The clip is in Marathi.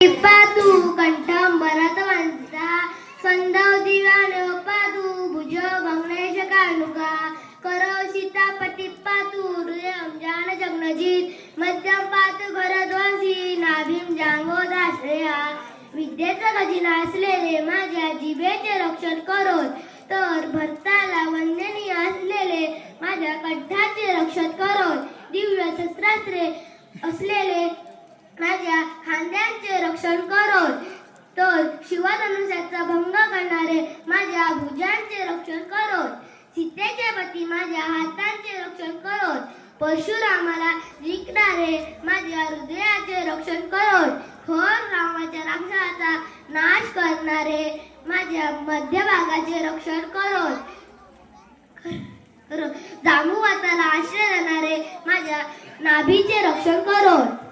पातू कंठम भरत वंता संदव दिवाने पातू भुज भंगणेश कानुका करो सीतापती पातू हृदयम जान जगनजीत मध्यम पातू भरद्वासी नाभीम जांगो दाश्रया विद्येचा खजिना असलेले माझ्या जिभेचे रक्षण करोत तर भरताला वंदनीय असलेले माझ्या कंठाचे रक्षण करोत दिव्य शस्त्रास्त्रे असलेले माझ्या खांद्यांचे रक्षण करोत तर शिवधनुष्याचा भंग करणारे माझ्या भुजांचे रक्षण करोत सीतेचे पती माझ्या हातांचे रक्षण करोत परशुरामाला जिंकणारे माझ्या हृदयाचे रक्षण करोत थोर रामाच्या राक्षसाचा नाश करणारे माझ्या मध्यभागाचे रक्षण करोत जांबुवाताला आश्रय देणारे माझ्या नाभीचे रक्षण करोत